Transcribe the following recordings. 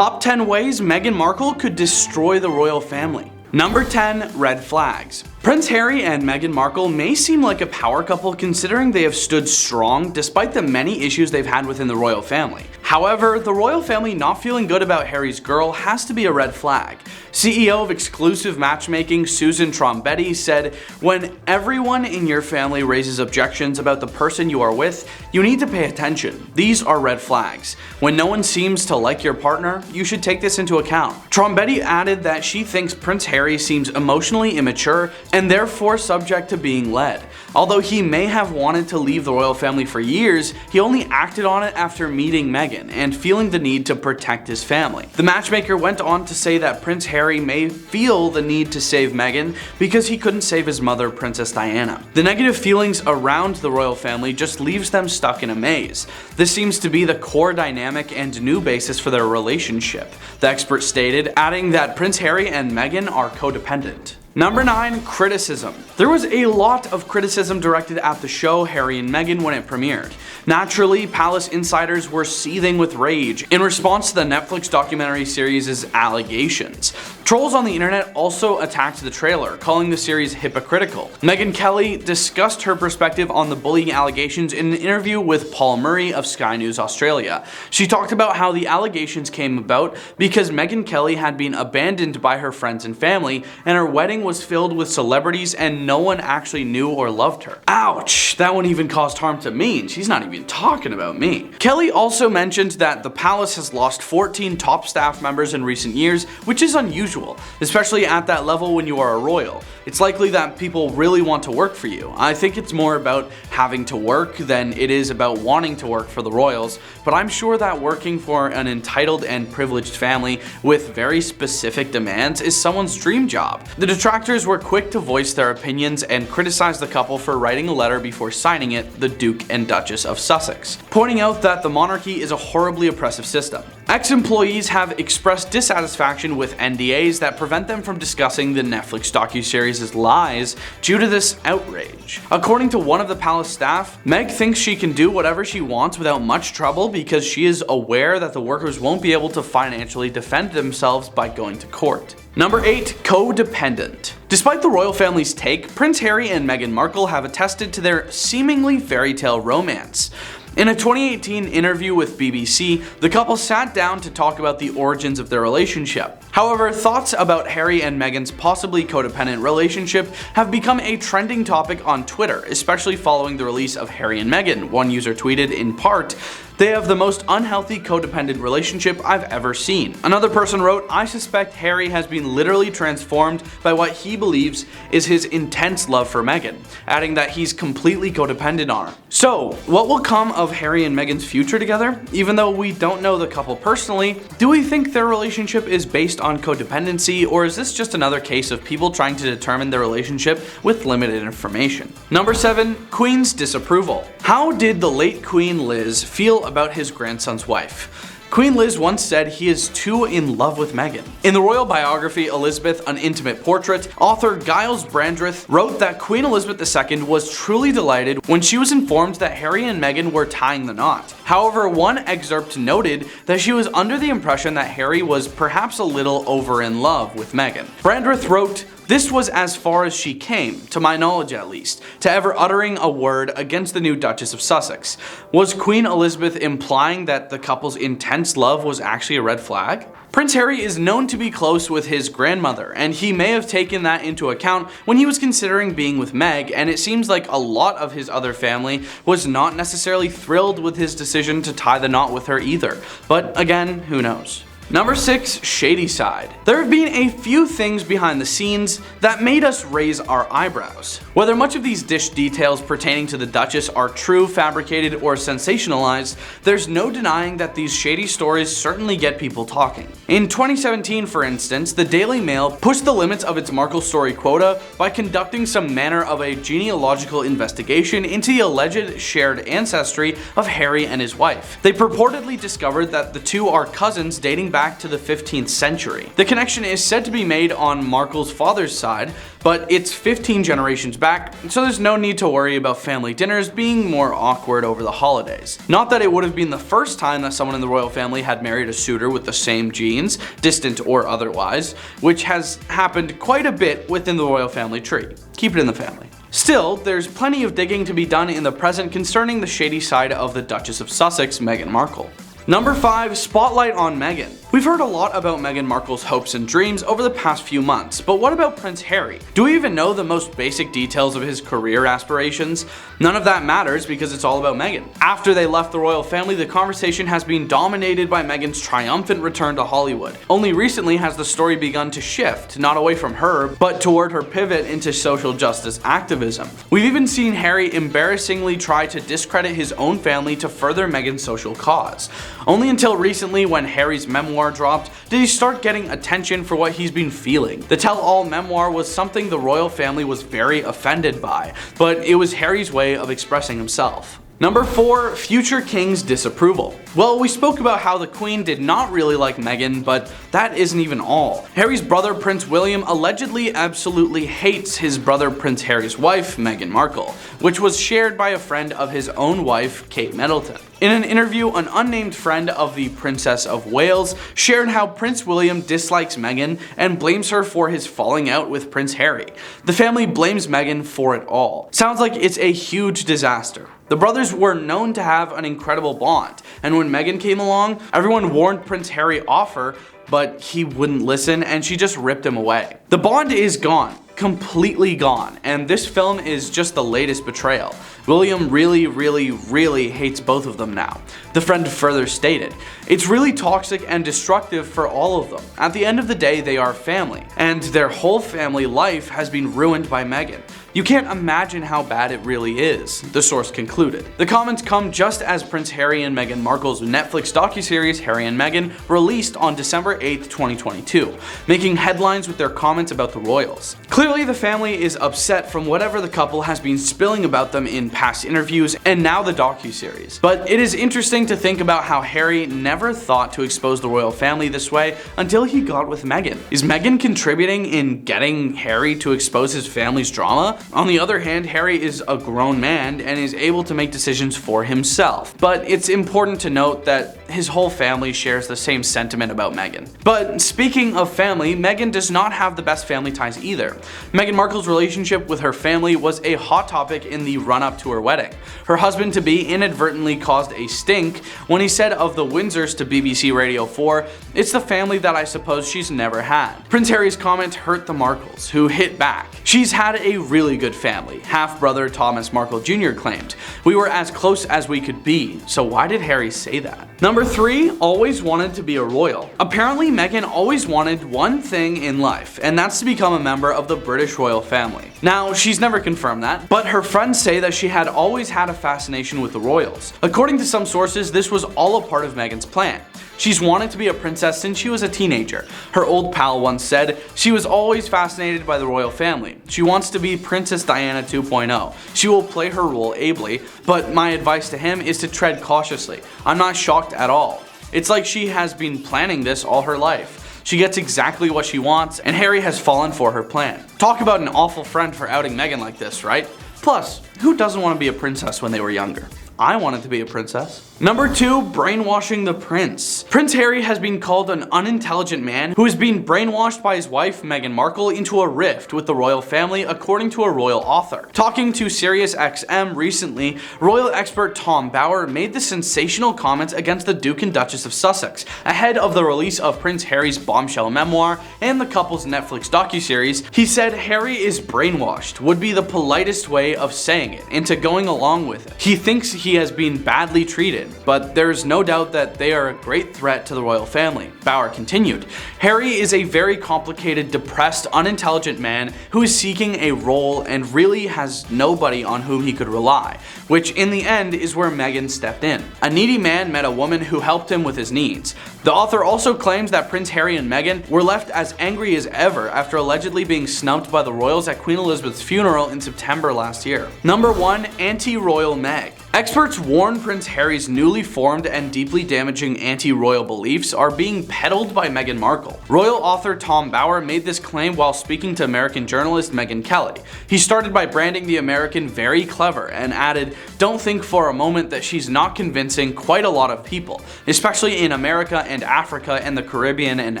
Top 10 ways Meghan Markle could destroy the royal family. Number 10. Red flags. Prince Harry and Meghan Markle may seem like a power couple considering they have stood strong despite the many issues they've had within the royal family. However, the royal family not feeling good about Harry's girl has to be a red flag. CEO of exclusive matchmaking Susan Trombetti said, "When everyone in your family raises objections about the person you are with, you need to pay attention. These are red flags. When no one seems to like your partner, you should take this into account." Trombetti added that she thinks Prince Harry seems emotionally immature and therefore subject to being led. Although he may have wanted to leave the royal family for years, he only acted on it after meeting Meghan and feeling the need to protect his family. The matchmaker went on to say that Prince Harry may feel the need to save Meghan because he couldn't save his mother, Princess Diana. The negative feelings around the royal family just leaves them stuck in a maze. This seems to be the core dynamic and new basis for their relationship, the expert stated, adding that Prince Harry and Meghan are codependent. Number 9. Criticism. There was a lot of criticism directed at the show Harry and Meghan when it premiered. Naturally, palace insiders were seething with rage in response to the Netflix documentary series' allegations. Trolls on the internet also attacked the trailer, calling the series hypocritical. Megyn Kelly discussed her perspective on the bullying allegations in an interview with Paul Murray of Sky News Australia. She talked about how the allegations came about because Megyn Kelly had been abandoned by her friends and family, and her wedding was filled with celebrities and no one actually knew or loved her. Ouch, that one even caused harm to me, and she's not even talking about me. Kelly also mentioned that the palace has lost 14 top staff members in recent years, which is unusual, especially at that level when you are a royal. It's likely that people really want to work for you. I think it's more about having to work than it is about wanting to work for the royals, but I'm sure that working for an entitled and privileged family with very specific demands is someone's dream job. The detractors were quick to voice their opinions and criticize the couple for writing a letter before signing it, the Duke and Duchess of Sussex, pointing out that the monarchy is a horribly oppressive system. Ex-employees have expressed dissatisfaction with NDAs that prevent them from discussing the Netflix docuseries' lies due to this outrage. According to one of the palace staff, Meg thinks she can do whatever she wants without much trouble because she is aware that the workers won't be able to financially defend themselves by going to court. Number 8. Codependent. Despite the royal family's take, Prince Harry and Meghan Markle have attested to their seemingly fairy tale romance. In a 2018 interview with BBC, the couple sat down to talk about the origins of their relationship. However, thoughts about Harry and Meghan's possibly codependent relationship have become a trending topic on Twitter, especially following the release of Harry and Meghan. One user tweeted, in part, "They have the most unhealthy codependent relationship I've ever seen." Another person wrote, "I suspect Harry has been literally transformed by what he believes is his intense love for Meghan," adding that he's completely codependent on her. So, what will come of Harry and Meghan's future together? Even though we don't know the couple personally, do we think their relationship is based on codependency, or is this just another case of people trying to determine their relationship with limited information? Number 7. Queen's disapproval. How did the late Queen Liz feel about his grandson's wife? Queen Liz once said he is too in love with Meghan. In the royal biography Elizabeth: An Intimate Portrait, author Giles Brandreth wrote that Queen Elizabeth II was truly delighted when she was informed that Harry and Meghan were tying the knot. However, one excerpt noted that she was under the impression that Harry was perhaps a little over in love with Meghan. Brandreth wrote, "This was as far as she came, to my knowledge at least, to ever uttering a word against the new Duchess of Sussex. Was Queen Elizabeth implying that the couple's intense love was actually a red flag?" Prince Harry is known to be close with his grandmother, and he may have taken that into account when he was considering being with Meg, and it seems like a lot of his other family was not necessarily thrilled with his decision to tie the knot with her either. But again, who knows? Number 6. Shady Side. There have been a few things behind the scenes that made us raise our eyebrows. Whether much of these dish details pertaining to the Duchess are true, fabricated, or sensationalized, there's no denying that these shady stories certainly get people talking. In 2017, for instance, the Daily Mail pushed the limits of its Markle story quota by conducting some manner of a genealogical investigation into the alleged shared ancestry of Harry and his wife. They purportedly discovered that the two are cousins dating back to the 15th century. The connection is said to be made on Markle's father's side, but it's 15 generations back, so there's no need to worry about family dinners being more awkward over the holidays. Not that it would have been the first time that someone in the royal family had married a suitor with the same genes, distant or otherwise, which has happened quite a bit within the royal family tree. Keep it in the family. Still, there's plenty of digging to be done in the present concerning the shady side of the Duchess of Sussex, Meghan Markle. Number 5. Spotlight on Meghan. We've heard a lot about Meghan Markle's hopes and dreams over the past few months, but what about Prince Harry? Do we even know the most basic details of his career aspirations? None of that matters because it's all about Meghan. After they left the royal family, the conversation has been dominated by Meghan's triumphant return to Hollywood. Only recently has the story begun to shift, not away from her, but toward her pivot into social justice activism. We've even seen Harry embarrassingly try to discredit his own family to further Meghan's social cause. Only until recently, when Harry's memoir dropped, did he start getting attention for what he's been feeling. The tell-all memoir was something the royal family was very offended by, but it was Harry's way of expressing himself. Number 4. Future King's disapproval. Well, we spoke about how the Queen did not really like Meghan, but that isn't even all. Harry's brother Prince William allegedly absolutely hates his brother Prince Harry's wife, Meghan Markle, which was shared by a friend of his own wife, Kate Middleton. In an interview, an unnamed friend of the Princess of Wales shared how Prince William dislikes Meghan and blames her for his falling out with Prince Harry. The family blames Meghan for it all. Sounds like it's a huge disaster. The brothers were known to have an incredible bond, and when Meghan came along, everyone warned Prince Harry off her, but he wouldn't listen and she just ripped him away. The bond is gone. Completely gone, and this film is just the latest betrayal. William really hates both of them now. The friend further stated, "It's really toxic and destructive for all of them. At the end of the day, they are family, and their whole family life has been ruined by Meghan. You can't imagine how bad it really is," the source concluded. The comments come just as Prince Harry and Meghan Markle's Netflix docuseries Harry and Meghan released on December 8th, 2022, making headlines with their comments about the royals. Clearly, the family is upset from whatever the couple has been spilling about them in past interviews and now the docuseries. But it is interesting to think about how Harry never thought to expose the royal family this way until he got with Meghan. Is Meghan contributing in getting Harry to expose his family's drama? On the other hand, Harry is a grown man and is able to make decisions for himself. But it's important to note that his whole family shares the same sentiment about Meghan. But speaking of family, Meghan does not have the best family ties either. Meghan Markle's relationship with her family was a hot topic in the run-up to her wedding. Her husband-to-be inadvertently caused a stink when he said of the Windsors to BBC Radio 4, "It's the family that I suppose she's never had." Prince Harry's comment hurt the Markles, who hit back. "She's had a really good family," half-brother Thomas Markle Jr. claimed. "We were as close as we could be, so why did Harry say that?" Number 3, always wanted to be a royal. Apparently, Meghan always wanted one thing in life, and that's to become a member of the British royal family. Now, she's never confirmed that, but her friends say that she had always had a fascination with the royals. According to some sources, this was all a part of Meghan's plan. She's wanted to be a princess since she was a teenager. Her old pal once said, "She was always fascinated by the royal family. She wants to be Princess Diana 2.0. She will play her role ably, but my advice to him is to tread cautiously. I'm not shocked at all. It's like she has been planning this all her life. She gets exactly what she wants, and Harry has fallen for her plan." Talk about an awful friend for outing Meghan like this, right? Plus, who doesn't want to be a princess when they were younger? I wanted to be a princess. Number 2, brainwashing the prince. Prince Harry has been called an unintelligent man who has been brainwashed by his wife Meghan Markle into a rift with the royal family, according to a royal author. Talking to SiriusXM recently, royal expert Tom Bauer made the sensational comments against the Duke and Duchess of Sussex ahead of the release of Prince Harry's bombshell memoir and the couple's Netflix docuseries. He said Harry is brainwashed would be the politest way of saying it, into going along with it. He thinks he has been badly treated, but there's no doubt that they are a great threat to the royal family. Bauer continued, "Harry is a very complicated, depressed, unintelligent man who is seeking a role and really has nobody on whom he could rely, which in the end is where Meghan stepped in. A needy man met a woman who helped him with his needs." The author also claims that Prince Harry and Meghan were left as angry as ever after allegedly being snubbed by the royals at Queen Elizabeth's funeral in September last year. Number 1, anti-royal Meg. Experts warn Prince Harry's newly formed and deeply damaging anti-royal beliefs are being peddled by Meghan Markle. Royal author Tom Bower made this claim while speaking to American journalist Megyn Kelly. He started by branding the American very clever and added, "Don't think for a moment that she's not convincing quite a lot of people, especially in America and Africa and the Caribbean and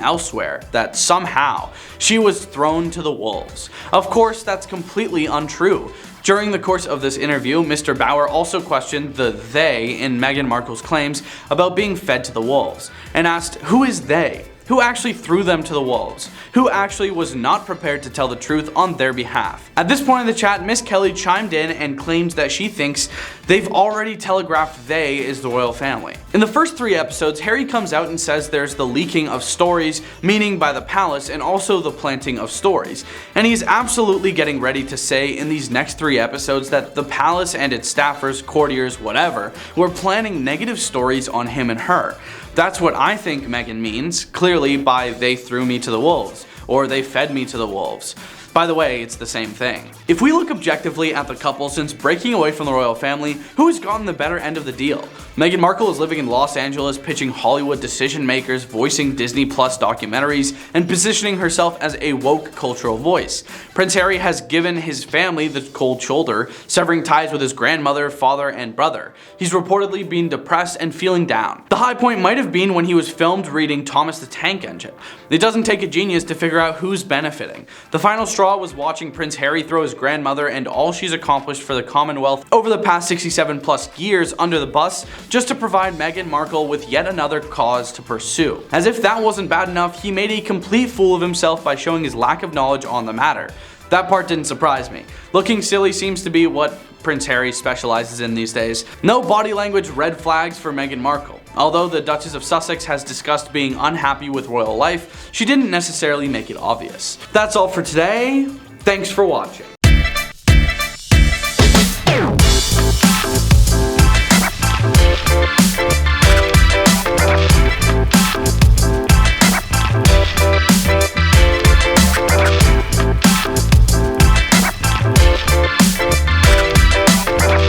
elsewhere, that somehow she was thrown to the wolves." Of course, that's completely untrue. During the course of this interview, Mr. Bower also questioned the "they" in Meghan Markle's claims about being fed to the wolves, and asked, who is they? Who actually threw them to the wolves? Who actually was not prepared to tell the truth on their behalf? At this point in the chat, Miss Kelly chimed in and claimed that she thinks they've already telegraphed they is the royal family. In the first 3 episodes, Harry comes out and says there's the leaking of stories, meaning by the palace, and also the planting of stories. And he's absolutely getting ready to say in these next 3 episodes that the palace and its staffers, courtiers, whatever, were planning negative stories on him and her. That's what I think Meghan means, clearly by "they threw me to the wolves," or "they fed me to the wolves." By the way, it's the same thing. If we look objectively at the couple since breaking away from the royal family, who has gotten the better end of the deal? Meghan Markle is living in Los Angeles, pitching Hollywood decision makers, voicing Disney Plus documentaries, and positioning herself as a woke cultural voice. Prince Harry has given his family the cold shoulder, severing ties with his grandmother, father, and brother. He's reportedly been depressed and feeling down. The high point might have been when he was filmed reading Thomas the Tank Engine. It doesn't take a genius to figure out who's benefiting. The final straw was watching Prince Harry throw his grandmother and all she's accomplished for the Commonwealth over the past 67 plus years under the bus, just to provide Meghan Markle with yet another cause to pursue. As if that wasn't bad enough, he made a complete fool of himself by showing his lack of knowledge on the matter. That part didn't surprise me. Looking silly seems to be what Prince Harry specializes in these days. No body language red flags for Meghan Markle. Although the Duchess of Sussex has discussed being unhappy with royal life, she didn't necessarily make it obvious. That's all for today. Thanks for watching.